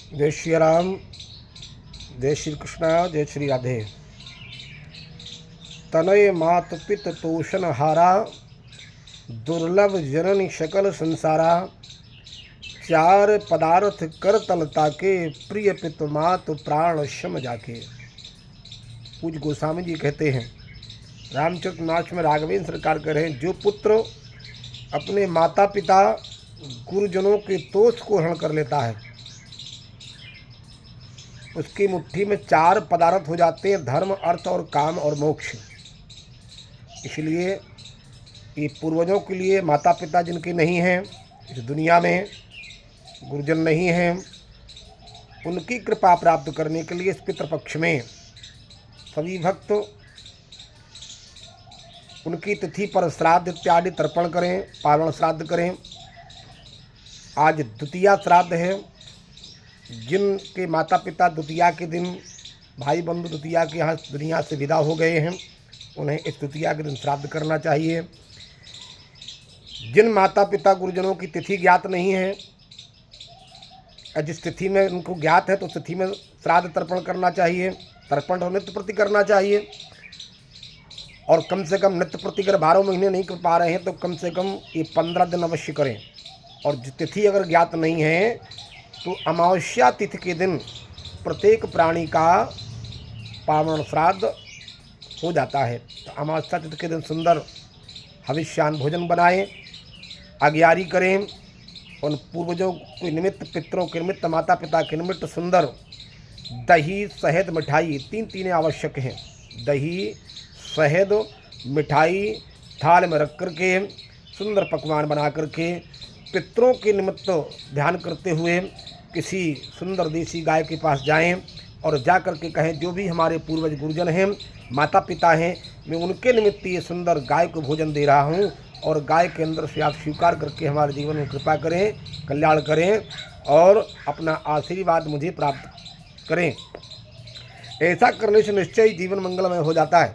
जय श्री राम, जय श्री कृष्णा, जय श्री राधे। तनय मात पित तोषण हारा, दुर्लभ जननी शकल संसारा। चार पदार्थ कर तल ताके, प्रिय पित मात प्राण शम जाके। पूज्य गोस्वामी जी कहते हैं, रामचरितमानस में राघवेंद्र सरकार कह रहे हैं, जो पुत्र अपने माता पिता गुरुजनों के तोष को हरण कर लेता है, उसकी मुट्ठी में चार पदार्थ हो जाते हैं, धर्म, अर्थ और काम और मोक्ष। इसलिए ये पूर्वजों के लिए, माता पिता जिनके नहीं हैं इस दुनिया में, गुरुजन नहीं हैं, उनकी कृपा प्राप्त करने के लिए इस पितृपक्ष में सभी भक्त उनकी तिथि पर श्राद्ध इत्यादि तर्पण करें, पावन श्राद्ध करें। आज द्वितीया श्राद्ध है। जिनके माता पिता द्वितीया के दिन, भाई बंधु द्वितीया के यहाँ दुनिया से विदा हो गए हैं, उन्हें इस द्वितीया के दिन श्राद्ध करना चाहिए। जिन माता पिता गुरुजनों की तिथि ज्ञात नहीं है, जिस तिथि में उनको ज्ञात है तो तिथि में श्राद्ध तर्पण करना चाहिए। तर्पण और नित्य प्रति करना चाहिए, और कम से कम नित्य प्रति अगर 12 महीने नहीं कर पा रहे हैं तो कम से कम ये 15 दिन अवश्य करें। और तिथि अगर ज्ञात नहीं है तो अमावस्या तिथि के दिन प्रत्येक प्राणी का पावन श्राद्ध हो जाता है। तो अमावस्या तिथि के दिन सुंदर हविष्यान भोजन बनाएं, अग्यारी करें, उन पूर्वजों के निमित्त, पितरों के निमित्त, माता पिता के निमित्त सुंदर दही, शहद, मिठाई, तीन आवश्यक हैं। दही, शहद, मिठाई थाल में रख करके सुंदर पकवान बना करके पितरों के निमित्त ध्यान करते हुए किसी सुंदर देसी गाय के पास जाएं और जा कर के कहें, जो भी हमारे पूर्वज गुरुजन हैं, माता पिता हैं, मैं उनके निमित्त ये सुंदर गाय को भोजन दे रहा हूँ, और गाय के अंदर से आप स्वीकार करके हमारे जीवन में कृपा करें, कल्याण करें और अपना आशीर्वाद मुझे प्राप्त करें। ऐसा करने से निश्चय जीवन मंगलमय हो जाता है।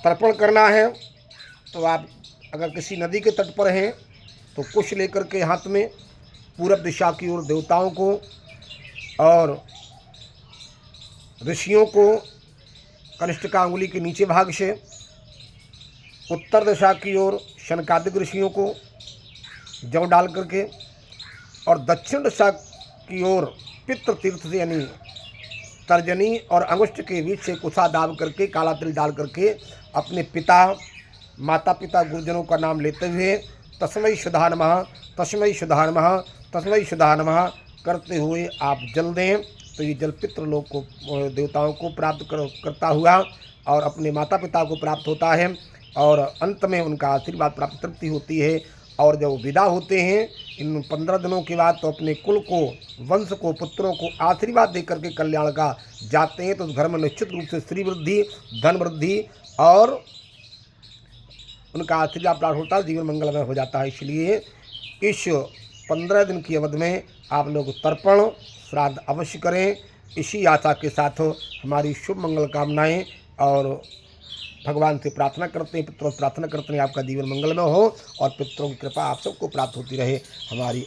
तर्पण करना है तो आप अगर किसी नदी के तट पर हैं तो कुश लेकर के हाथ में पूरब दिशा की ओर देवताओं को और ऋषियों को कनिष्ठिका अंगुली के नीचे भाग से, उत्तर दिशा की ओर शनकादिक ऋषियों को जौ डाल करके, और दक्षिण दिशा की ओर पितृ तीर्थ से यानी तर्जनी और अंगुष्ठ के बीच से कुशा दाब करके, काला तिल डाल करके अपने पिता, माता पिता, गुरुजनों का नाम लेते हुए तस्मै शुद्धा नमः, तस्मै शुद्धा नमः, तस्मै शुद्धा नमः करते हुए आप जल दें, तो ये जल पितृलोक को, देवताओं को प्राप्त करता हुआ और अपने माता पिता को प्राप्त होता है, और अंत में उनका आशीर्वाद प्राप्त तृप्ति होती है। और जब विदा होते हैं इन 15 दिनों के बाद, तो अपने कुल को, वंश को, पुत्रों को आशीर्वाद देकर के कल्याण का जाते हैं, तो उस घर में निश्चित रूप से श्री वृद्धि, धन वृद्धि और उनका आशीर्वाद प्राप्त होता है, जीवन मंगलमय हो जाता है। इसलिए इस 15 दिन की अवधि में आप लोग तर्पण श्राद्ध अवश्य करें। इसी आशा के साथ हमारी शुभ मंगल कामनाएं और भगवान से प्रार्थना करते हैं, पितरों से प्रार्थना करते हैं, आपका जीवन मंगलमय हो और पितरों की कृपा आप सबको प्राप्त होती रहे। हमारी